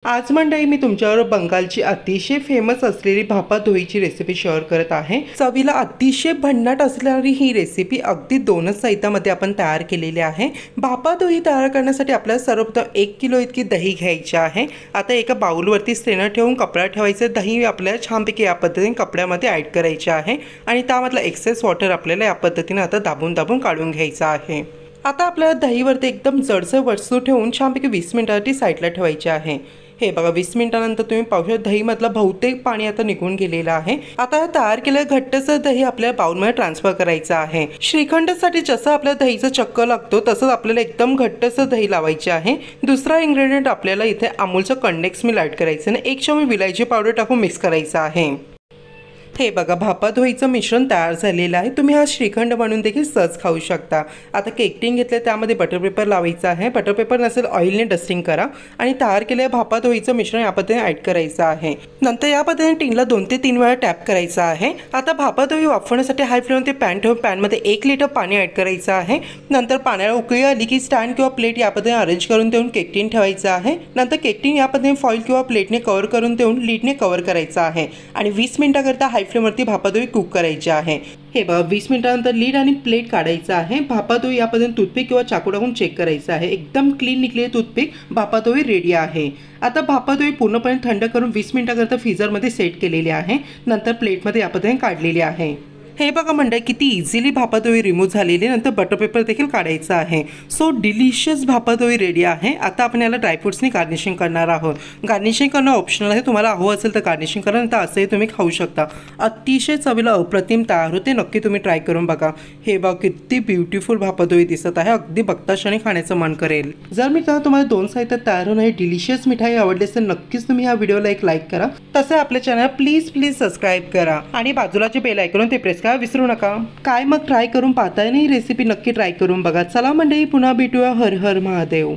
आज मंडळी मी तुमच्याबरोबर बंगालची अतिशय फेमस असलेली भापादोहीची रेसिपी शेअर करत आहे। चवीला अतिशय भन्नाट असणारी ही रेसिपी अगदी 2च साहित्यामध्ये आपण तयार केलेली आहे। भापादोही तयार करण्यासाठी आपल्याला सर्वप्रथम 1 किलो इतकी दही घ्यायची आहे। आता एका बाउलवरती स्ट्रेनर ठेवून कपडा ठेवायचं। दही आपल्याला छानपैकी या पद्धतीने कपड्यामध्ये ॲड करायचे आहे आणि त्यामधला एक्सेस वॉटर आपल्याला या पद्धतीने आता दाबून दाबून काढून घ्यायचं आहे। आता आपल्याला दहीवरती एकदम जडसर वस्तू ठेवून छानपैकी 20 मिनिटांसाठी साईडला ठेवायचे आहे। हे बघा 20 मिनिटांनंतर तुम्ही पाहू शकता दहीमधलं बहुतेक पाणी आता निघून गेलेलं आहे। आता तयार केलेलं घट्टसर दही आपल्या बाउलमध्ये ट्रान्सफर करायचं आहे। श्रीखंडसाठी जसं आपल्या दहीचा चक्क लागतो तसंच आपल्याला एकदम घट्टसर दही लावायचे आहे। दुसरा इन्ग्रेडियंट आपल्याला इथे अमूलचं कंडेन्स मिल्क ॲड करायचं आणि 1 चमचा विलायची पावडर टाकून मिक्स करायचं आहे। हे बघा भापादोहीचं मिश्रण तयार झालेलं आहे। तुम्ही हा श्रीखंड बनवून देखील सहज खाऊ शकता। आता केक टिन घेतले त्यामध्ये बटर पेपर लावायचा आहे। बटर पेपर नसेल ऑइलने डस्टिंग करा आणि तयार केलेल्या भापादोहीचं मिश्रण या पद्धतीने ॲड करायचं आहे। नंतर या पद्धतीने टिनला 2 ते 3 वेळा टॅप करायचा आहे। आता भापादोही वाफवण्यासाठी हाय फ्लेमवरती पॅन ठेवून पॅनमध्ये 1 लिटर पाणी ॲड करायचं आहे। नंतर पाण्याला उकळी आली की स्टँड किंवा प्लेट या पद्धतीने अरेंज करून देऊन केक टिन ठेवायचं आहे। नंतर केक टिन या पद्धतीने फॉइल किंवा प्लेटने कव्हर करून देऊन लीडने कव्हर करायचं आहे आणि 20 मिनिटांकरता हाय फ्लेमवरती भापादोही कुक करायची आहे। हे बघा 20 मिनिटांनंतर लीड आणि प्लेट काढायचं आहे। भापादोही या पद्धतीने टूथपिक किंवा चाकू टाकून चेक करायचं आहे। एकदम क्लीन निघलेली टूथपिक भापादोही रेडी आहे। आता भापादोही पूर्णपणे थंड करून 20 मिनिटांकरता फ्रीजरमध्ये सेट केलेली आहे। नंतर प्लेटमध्ये या पद्धतीने काढलेली आहे। हे बघा मंडळी किती इझिली भापादोही रिमूव्ह झालेली। नंतर बटर पेपर देखील काढायचा आहे। सो डिलिशियस भापादोही रेडी आहे। आता आपण याला ड्रायफ्रुट्सनी गार्निशिंग करणार आहोत। गार्निशिंग करणं ऑप्शनल आहे, तुम्हाला हवं असेल तर गार्निशिंग करा, नंतर असंही तुम्ही खाऊ शकता। अतिशय चवीला अप्रतिम तयार होते, नक्की तुम्ही ट्राय करून बघा। हे बघा किती ब्युटिफुल भापादोही दिसत आहे, अगदी बघता क्षणी खाण्याचं मन करेल। जर मी तुम्हाला 2 साहित्यात तयार होणारी डिलिशियस मिठाई आवडली असेल नक्कीच तुम्ही ह्या व्हिडिओला एक लाईक करा। तसे आपल्या चॅनल प्लीज सबस्क्राईब करा आणि बाजूलाचे बेल आयकॉन ते प्रेस करा विसरू नका। काय मग ट्राय करून पाहताय ना ही रेसिपी, नक्की ट्राय करून बघा। चला मंडळी पुन्हा भेटूया। हर हर महादेव।